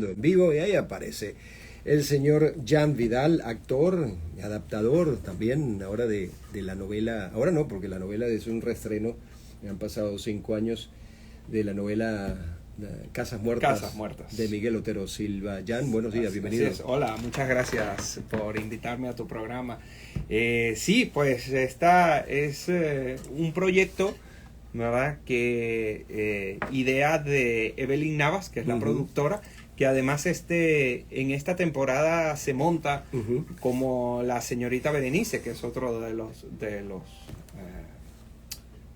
en vivo y ahí aparece el señor Jan Vidal, actor, adaptador también ahora de la novela, ahora no, porque la novela es un reestreno, han pasado 5 años de la novela Casas Muertas, de Miguel Otero Silva. Jan, buenos días, bienvenido. Hola, muchas gracias por invitarme a tu programa. Sí, pues esta es un proyecto, ¿verdad? Que idea de Evelyn Navas, que es la productora, que además en esta temporada se monta como la señorita Berenice, que es otro de los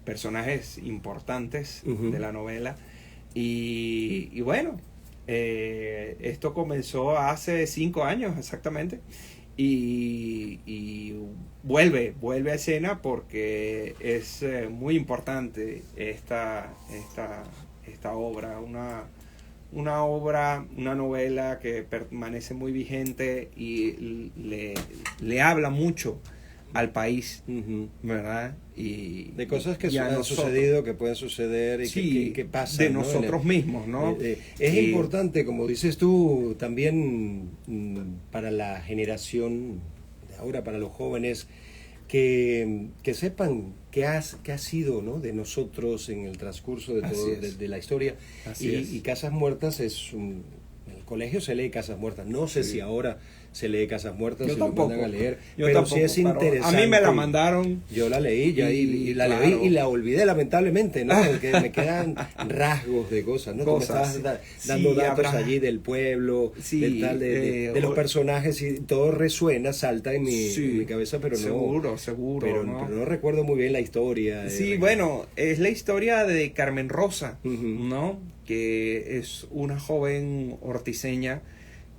personajes importantes de la novela. Y bueno, esto comenzó hace 5 años exactamente y vuelve a escena porque es muy importante esta obra, una novela que permanece muy vigente y le habla mucho al país, ¿verdad? Y de cosas que han sucedido, que pueden suceder y sí, que pasan, de ¿no? nosotros mismos, ¿no? Es importante, como dices tú, también para la generación de ahora, para los jóvenes, que sepan qué ha sido, ¿no? de nosotros en el transcurso de todo, de la historia. Y Casas Muertas es en el colegio se lee Casas Muertas. No sé si ahora se lee Casas Muertas, yo se tampoco, lo mandan a leer, pero tampoco, sí es interesante. A mí me la mandaron. Yo la leí ya y la leí y la olvidé lamentablemente, ¿no? Porque me quedan rasgos de cosas, ¿no? Tú me estabas dando datos allí del pueblo, de los personajes y todo resuena, salta en mi cabeza, pero seguro, pero no recuerdo muy bien la historia. Sí, bueno, es la historia de Carmen Rosa, ¿no? Que es una joven orticeña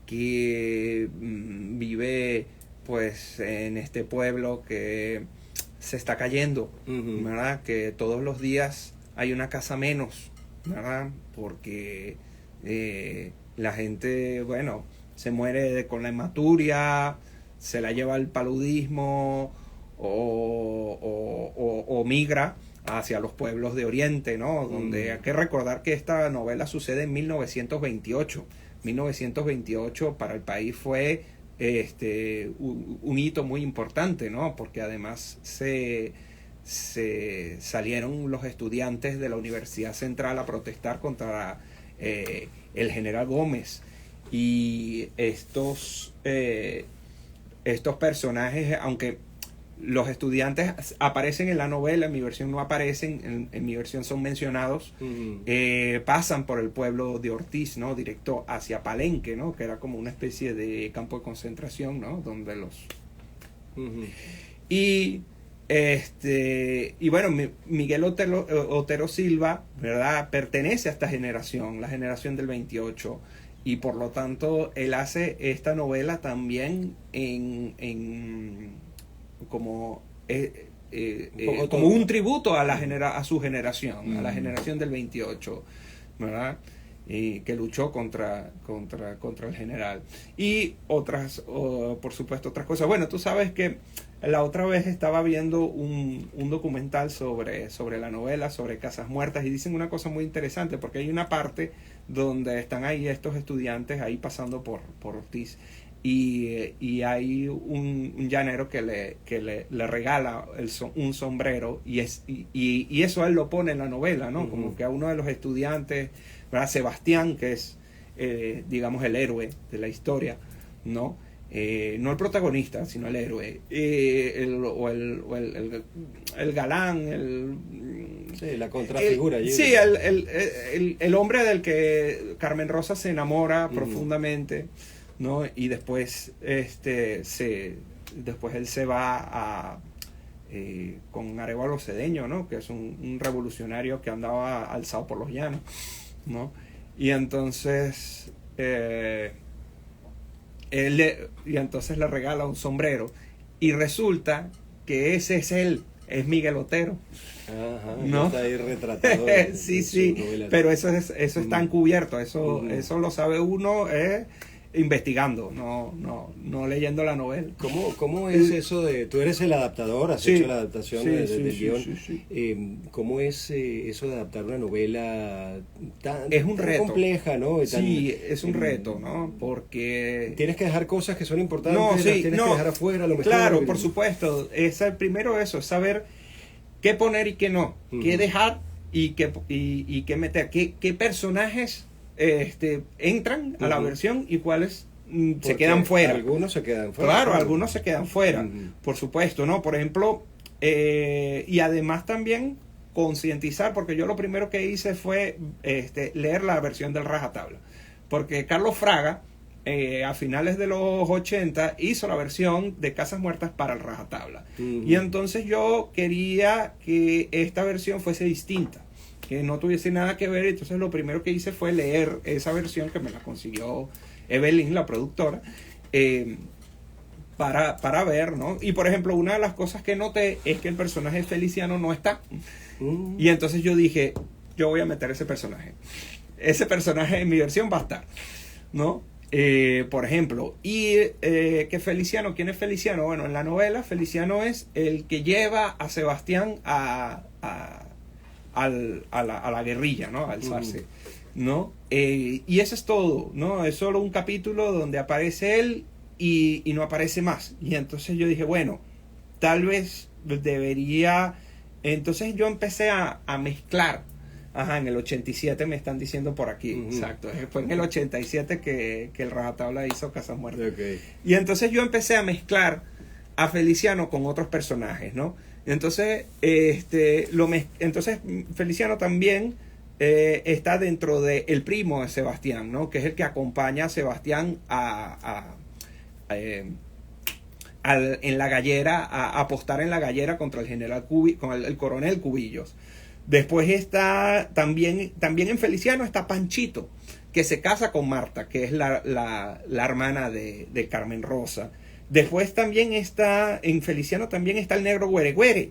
que vive pues en este pueblo que se está cayendo, ¿verdad? Que todos los días hay una casa menos, ¿verdad? Porque la gente, bueno, se muere con la hematuria, se la lleva al paludismo o migra hacia los pueblos de Oriente, ¿no? Donde hay que recordar que esta novela sucede en 1928. 1928 para el país fue un hito muy importante, ¿no? Porque además se salieron los estudiantes de la Universidad Central a protestar contra el general Gómez. Y estos personajes, aunque los estudiantes aparecen en la novela, en mi versión no aparecen, en mi versión son mencionados, pasan por el pueblo de Ortiz, ¿no? Directo hacia Palenque, ¿no? Que era como una especie de campo de concentración, ¿no? Donde los... Y bueno, Miguel Otero Silva, ¿verdad? Pertenece a esta generación, la generación del 28, y por lo tanto él hace esta novela también como un tributo a su generación, a la generación del 28, ¿verdad? Que luchó contra el general. Y por supuesto, otras cosas. Bueno, tú sabes que la otra vez estaba viendo un documental sobre la novela, sobre Casas Muertas, y dicen una cosa muy interesante, porque hay una parte donde están ahí estos estudiantes ahí pasando por Ortiz. Y hay un llanero que le regala un sombrero y eso él lo pone en la novela, ¿no? Como que a uno de los estudiantes, ¿verdad? Sebastián, que es digamos el héroe de la historia, ¿no? No el protagonista, sino el héroe, el galán, la contrafigura. El hombre del que Carmen Rosa se enamora profundamente, ¿no? Y después después él se va con Arévalo Cedeño, ¿no? Que es un revolucionario que andaba alzado por los llanos, ¿no? Y entonces entonces le regala un sombrero y resulta que ese es él, es Miguel Otero. Ajá, ¿no? Está ahí retratado. sí, pero eso está encubierto, eso lo sabe uno investigando, no leyendo la novela. ¿Cómo es eso de, tú eres el adaptador, has hecho la adaptación del guión, ¿cómo es eso de adaptar una novela es un reto compleja, ¿no? Es un reto, ¿no? Porque tienes que dejar cosas que son importantes, tienes que dejar afuera lo mejor. Claro, por supuesto, primero eso, es saber qué poner y qué no, qué dejar y qué meter, qué personajes entran a la versión y cuáles se quedan fuera. Algunos se quedan fuera. Claro, algunos se quedan fuera, por supuesto, ¿no? Por ejemplo, y además también concientizar, porque yo lo primero que hice fue leer la versión del rajatabla, porque Carlos Fraga a finales de los 80 hizo la versión de Casas Muertas para el rajatabla, y entonces yo quería que esta versión fuese distinta, que no tuviese nada que ver. Entonces lo primero que hice fue leer esa versión, que me la consiguió Evelyn, la productora, para ver, ¿no? Y por ejemplo, una de las cosas que noté es que el personaje Feliciano no está. Y entonces yo dije, yo voy a meter ese personaje en mi versión va a estar, ¿no? Por ejemplo, que Feliciano, ¿quién es Feliciano? Bueno, en la novela Feliciano es el que lleva a Sebastián a la guerrilla, ¿no? A alzarse, ¿no? Y eso es todo, ¿no? Es solo un capítulo donde aparece él y no aparece más. Y entonces yo dije, bueno, tal vez debería... Entonces yo empecé a mezclar. En el 87 me están diciendo por aquí, exacto. Fue en el 87 que el rajatabla hizo Casas Muertas. Okay. Y entonces yo empecé a mezclar a Feliciano con otros personajes, ¿no? Entonces, entonces Feliciano también está dentro de el primo de Sebastián, ¿no? Que es el que acompaña a Sebastián en la gallera, a apostar en la gallera contra el general con el coronel Cubillos. Después está también en Feliciano está Panchito, que se casa con Marta, que es la hermana de Carmen Rosa. Después también en Feliciano también está el negro Güere,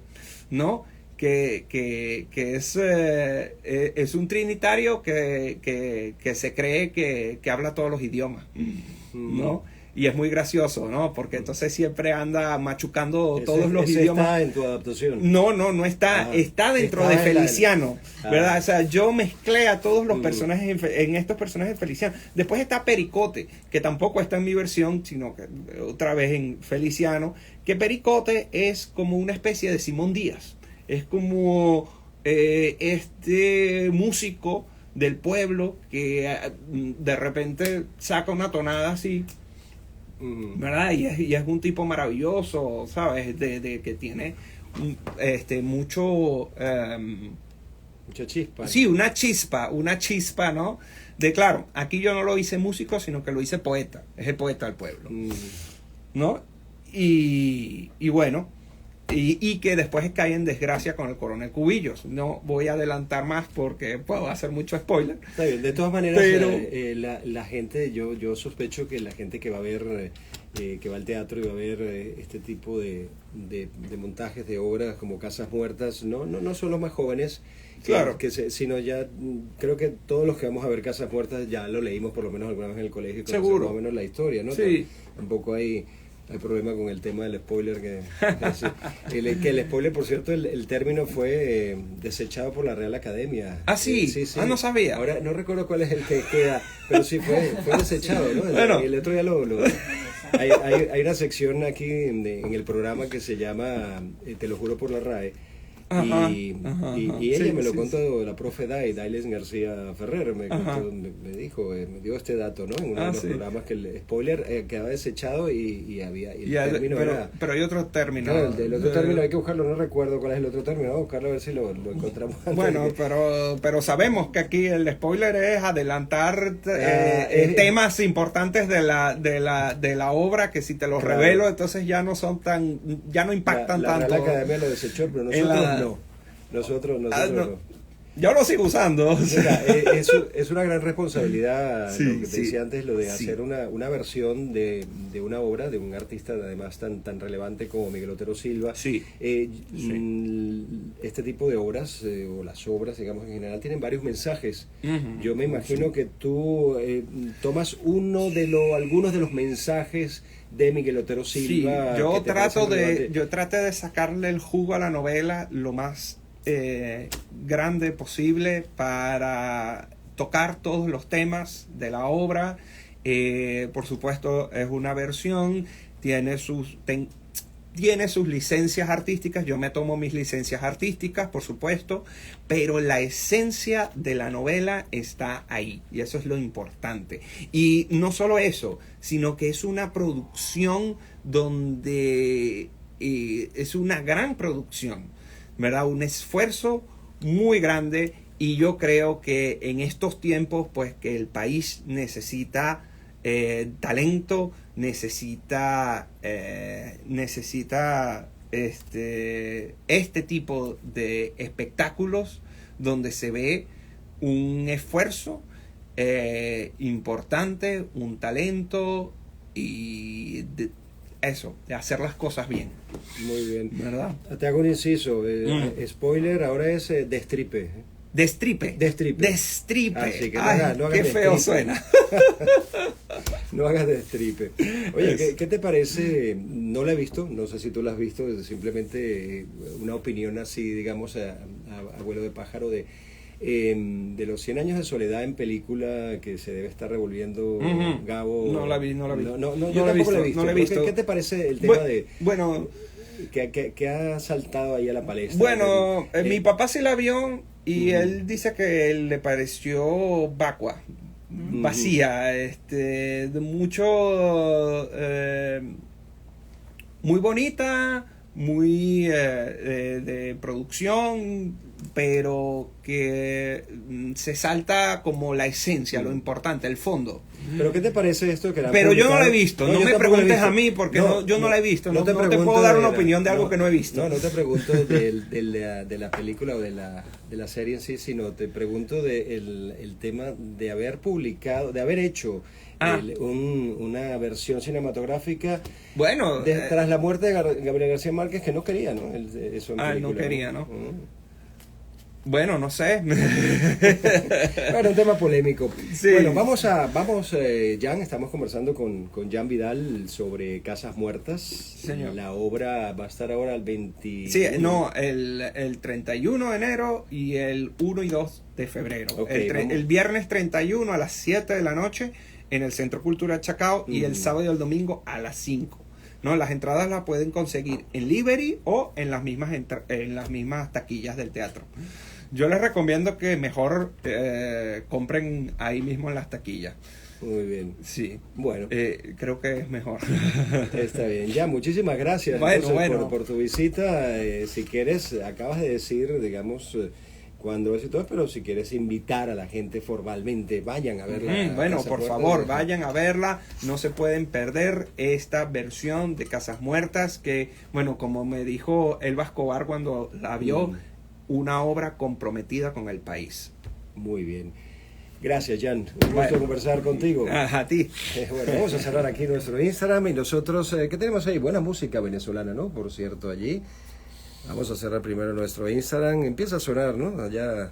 ¿no? Que es un trinitario que se cree que habla todos los idiomas, ¿no? Y es muy gracioso, ¿no? Porque entonces siempre anda machucando todos los idiomas. ¿Está en tu adaptación? No está. Está dentro de Feliciano, ¿verdad? O sea, yo mezclé a todos los personajes en estos personajes de Feliciano. Después está Pericote, que tampoco está en mi versión, sino que otra vez en Feliciano. Que Pericote es como una especie de Simón Díaz. Es como músico del pueblo que de repente saca una tonada así, ¿verdad? Y es un tipo maravilloso, ¿sabes? Que tiene mucha chispa. Sí, una chispa, ¿no? Claro, aquí yo no lo hice músico, sino que lo hice poeta. Es el poeta del pueblo, ¿no? Y bueno, y que después cae en desgracia con el coronel Cubillos. No voy a adelantar más porque puedo hacer mucho spoiler. Está bien, de todas maneras, pero la gente, yo sospecho que la gente que va a ver, que va al teatro y va a ver este tipo de montajes de obras como Casas Muertas, no son los más jóvenes, claro, sino ya creo que todos los que vamos a ver Casas Muertas ya lo leímos por lo menos alguna vez en el colegio, seguro, más o menos la historia, ¿no? Sí. Tampoco hay problema con el tema del spoiler, que el spoiler, por cierto, el término fue desechado por la Real Academia. Ah, sí. No sabía. Ahora no recuerdo cuál es el que queda, pero sí fue desechado, ¿no? Bueno. El otro día hay una sección aquí en el programa que se llama Te lo juro por la RAE. Y ella me lo contó, la profe Dailes García Ferrer, me dijo, me dio este dato, ¿no? En uno de los programas, que el spoiler quedaba desechado y el término pero hay otro término. Claro, el otro término hay que buscarlo, no recuerdo cuál es el otro término, vamos a buscarlo a ver si lo encontramos. Bueno, pero sabemos que aquí el spoiler es adelantar temas importantes de la obra, que si te los revelo, entonces ya no impactan tanto. La Academia lo desechó, pero nosotros no. Yo lo sigo usando. Mira, es una gran responsabilidad, Sí, lo que te sí, decía antes, lo de sí. hacer una versión de una obra de un artista además tan relevante como Miguel Otero Silva. Sí, sí. Este tipo de obras, o las obras, digamos, en general, tienen varios mensajes. Ujú. Yo me imagino Sí. que tú tomas algunos de los mensajes de Miguel Otero Sí, Silva. Que te parecen relevantes. yo traté de sacarle el jugo a la novela lo más grande posible para tocar todos los temas de la obra. Por supuesto, es una versión, tiene sus licencias artísticas, yo me tomo mis licencias artísticas, por supuesto, pero la esencia de la novela está ahí, y eso es lo importante. Y no solo eso, sino que es una producción donde es una gran producción, ¿verdad? Un esfuerzo muy grande, y yo creo que en estos tiempos, pues, que el país necesita talento, necesita este tipo de espectáculos donde se ve un esfuerzo importante, un talento y eso, de hacer las cosas bien. Muy bien. ¿Verdad? Te hago un inciso. Spoiler, ahora es Destripe. Destripe. Destripe. Destripe. Así que Ay, no hagas qué feo destripe. suena. No hagas Destripe. Oye, ¿qué te parece? No la he visto, no sé si tú la has visto, es simplemente una opinión así, digamos, a vuelo de pájaro de los 100 años de soledad en película que se debe estar revolviendo. Gabo. No la vi. No, yo No la he tampoco la he visto, visto. no la he Pero visto. ¿Qué te parece el tema de Bueno, que ha saltado ahí a la palestra? bueno, mi papá sí la vio y él dice que le pareció vacua, vacía, de mucho, muy bonita, muy de producción, pero que se salta como la esencia, lo importante, el fondo. ¿Pero qué te parece esto que la han Pero yo no publicado? la he visto, no yo me tampoco la he preguntes visto. a mí porque yo no la he visto, no te pregunto puedo dar de una la- opinión de algo que no he visto. No te pregunto de la película o de la serie en sí, sino te pregunto el tema de haber publicado, de haber hecho una versión cinematográfica Bueno, tras la muerte de Gabriel García Márquez, que no quería, ¿no? Eso en película, no quería, ¿no? Mm. Bueno, no sé. Bueno, un tema polémico. Sí. Bueno, Jan, estamos conversando con Jan Vidal sobre Casas Muertas. Señor. La obra va a estar ahora el 20... Sí, no, el 31 de enero y el 1 y 2 de febrero. Ok, El viernes 31 a las 7 de la noche en el Centro Cultural Chacao y el sábado y el domingo a las 5. No, las entradas las pueden conseguir en Liberty o en las mismas taquillas del teatro. Yo les recomiendo que mejor compren ahí mismo en las taquillas. Muy bien. Sí. Bueno. Creo que es mejor. Está bien. Ya, muchísimas gracias Bueno. por tu visita. Si quieres, acabas de decir, digamos, cuándo es y todo, pero si quieres invitar a la gente formalmente, vayan a verla. Bueno, Casas por Muertas. favor, vayan a verla. No se pueden perder esta versión de Casas Muertas que, bueno, como me dijo Elba Escobar cuando la vio, una obra comprometida con el país. Muy bien. Gracias, Jan. Un gusto conversar contigo. A ti. Bueno, vamos a cerrar aquí nuestro Instagram y nosotros, ¿qué tenemos ahí? Buena música venezolana, ¿no? Por cierto, allí. Vamos a cerrar primero nuestro Instagram. Empieza a sonar, ¿no? Allá